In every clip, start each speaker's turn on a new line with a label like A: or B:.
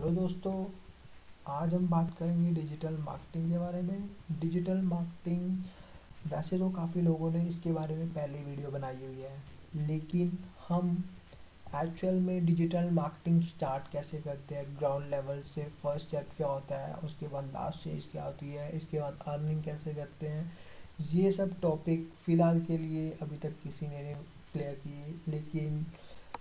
A: Hello दोस्तों। आज हम बात करेंगे डिजिटल मार्केटिंग के बारे में। डिजिटल मार्केटिंग वैसे तो काफ़ी लोगों ने इसके बारे में पहले वीडियो बनाई हुई है, लेकिन हम एक्चुअल में डिजिटल मार्केटिंग स्टार्ट कैसे करते हैं, ग्राउंड लेवल से फर्स्ट स्टेप क्या होता है, उसके बाद लास्ट स्टेज क्या होती है, इसके बाद अर्निंग कैसे करते हैं, ये सब टॉपिक फ़िलहाल के लिए अभी तक किसी ने नहीं क्लियर किए। लेकिन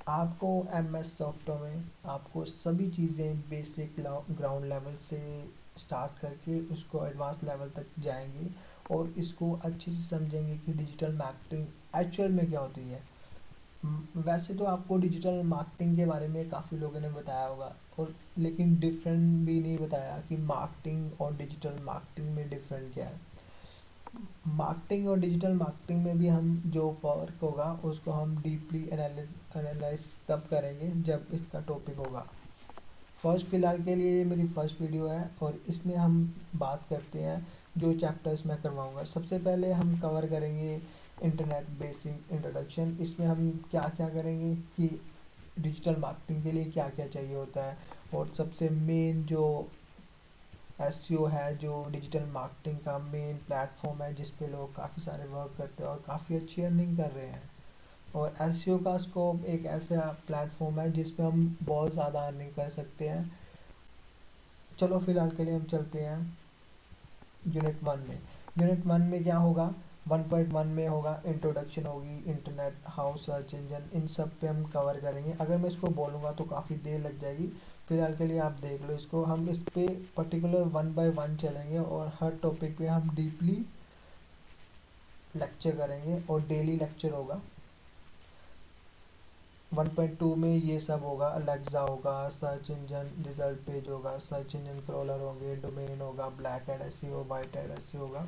A: आपको एम एस सॉफ्टवेयर में आपको सभी चीज़ें बेसिक ग्राउंड लेवल से स्टार्ट करके उसको एडवांस लेवल तक जाएंगे और इसको अच्छे से समझेंगे कि डिजिटल मार्केटिंग एक्चुअल में क्या होती है। वैसे तो आपको डिजिटल मार्केटिंग के बारे में काफ़ी लोगों ने बताया होगा, और लेकिन डिफरेंट भी नहीं बताया कि मार्केटिंग और डिजिटल मार्केटिंग में डिफरेंट क्या है। मार्केटिंग और डिजिटल मार्केटिंग में भी हम जो फ़र्क होगा उसको हम डीपली एनालाइज तब करेंगे जब इसका टॉपिक होगा। फर्स्ट फ़िलहाल के लिए ये मेरी फर्स्ट वीडियो है और इसमें हम बात करते हैं जो चैप्टर्स मैं करवाऊँगा। सबसे पहले हम कवर करेंगे इंटरनेट बेसिक इंट्रोडक्शन। इसमें हम क्या क्या करेंगे कि डिजिटल मार्केटिंग के लिए क्या क्या चाहिए होता है, और सबसे मेन जो एसईओ है, जो डिजिटल मार्केटिंग का मेन प्लेटफॉर्म है जिस पे लोग काफ़ी सारे वर्क करते हैं और काफ़ी अच्छी अर्निंग कर रहे हैं। और एसईओ का स्कोप एक ऐसा प्लेटफॉर्म है जिस पे हम बहुत ज़्यादा अर्निंग कर सकते हैं। चलो फिलहाल के लिए हम चलते हैं यूनिट वन में। यूनिट वन में क्या होगा, 1.1 में होगा इंट्रोडक्शन होगी, इंटरनेट, हाउस सर्च इंजन, इन सब पे हम कवर करेंगे। अगर मैं इसको बोलूँगा तो काफ़ी देर लग जाएगी। फिलहाल के लिए आप देख लो इसको, हम इस पे पर्टिकुलर 1 बाय 1 चलेंगे और हर टॉपिक पे हम डीपली लेक्चर करेंगे और डेली लेक्चर होगा। 1.2 में ये सब होगा, अलेक्सा होगा, सर्च इंजन रिजल्ट पेज होगा, सर्च इंजन क्रॉलर होंगे, डोमेन होगा, black hat SEO, white hat SEO होगा।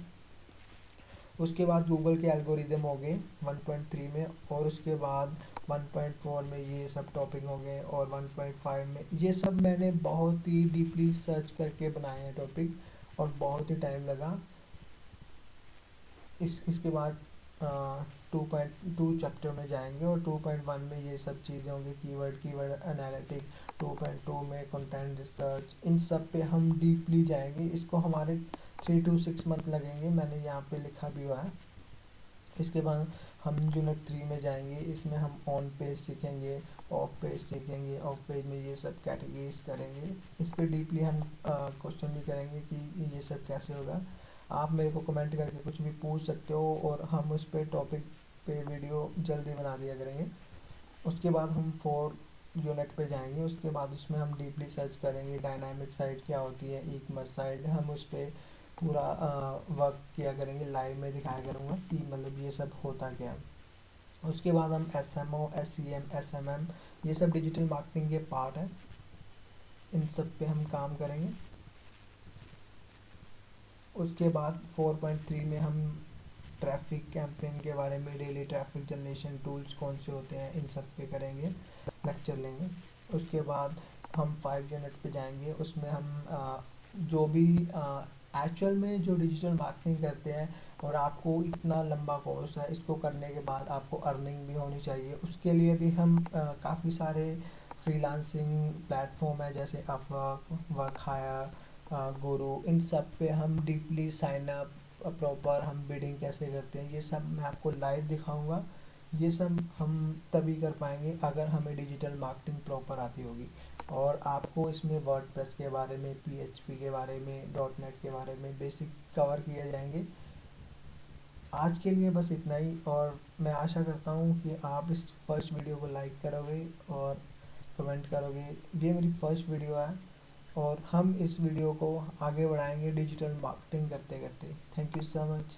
A: उसके बाद गूगल के एल्गोरिदम हो गए 1.3 में, और उसके बाद 1.4 में ये सब टॉपिक हो गए, और 1.5 में ये सब मैंने बहुत ही डीपली सर्च करके बनाए हैं टॉपिक, और बहुत ही टाइम लगा। इसके बाद 2.2 चैप्टर में जाएंगे, और 2.1 में ये सब चीज़ें होंगी, कीवर्ड एनालिटिक। 2.2 में कंटेंट रिसर्च, इन सब पे हम डीपली जाएंगे। इसको हमारे 3 to 6 मंथ लगेंगे, मैंने यहाँ पे लिखा भी हुआ है। इसके बाद हम यूनिट 3 में जाएंगे। इसमें हम ऑन पेज सीखेंगे, ऑफ पेज सीखेंगे। ऑफ पेज में ये सब कैटेगरीज करेंगे। इस पर डीपली हम क्वेश्चन भी करेंगे कि ये सब कैसे होगा। आप मेरे को कमेंट करके कुछ भी पूछ सकते हो, और हम उस पर टॉपिक पे वीडियो जल्दी बना दिया करेंगे। उसके बाद हम 4 यूनिट पे जाएंगे। उसके बाद उसमें हम डीपली सर्च करेंगे डायनामिक साइट क्या होती है, ई कॉमर्स साइट, हम उस पर पूरा वर्क किया करेंगे, लाइव में दिखाया करूँगा कि मतलब ये सब होता क्या है। उसके बाद हम S M O, S C M, S M M, ये सब डिजिटल मार्केटिंग के पार्ट है, इन सब पे हम काम करेंगे। उसके बाद 4.3 में हम ट्रैफिक कैंपेन के बारे में, डेली ट्रैफिक जनरेशन टूल्स कौन से होते हैं, इन सब पे करेंगे, लेक्चर लेंगे। उसके बाद हम 5 यूनिट पे जाएंगे। उसमें हम जो भी एक्चुअल में जो डिजिटल मार्केटिंग करते हैं, और आपको इतना लंबा कोर्स है, इसको करने के बाद आपको अर्निंग भी होनी चाहिए, उसके लिए भी हम काफ़ी सारे फ्रीलांसिंग प्लेटफॉर्म है जैसे अपवर्क, वर्क हायर, गुरु, इन सब पे हम डीपली साइन अप, प्रॉपर हम बिडिंग कैसे करते हैं, ये सब मैं आपको लाइव दिखाऊंगा। ये सब हम तभी कर पाएंगे अगर हमें डिजिटल मार्केटिंग प्रॉपर आती होगी। और आपको इसमें वर्डप्रेस के बारे में, पीएचपी के बारे में, डॉट नेट के बारे में बेसिक कवर किए जाएंगे। आज के लिए बस इतना ही, और मैं आशा करता हूँ कि आप इस फर्स्ट वीडियो को लाइक करोगे और कमेंट करोगे। ये मेरी फर्स्ट वीडियो है, और हम इस वीडियो को आगे बढ़ाएंगे डिजिटल मार्केटिंग करते करते। Thank you so much.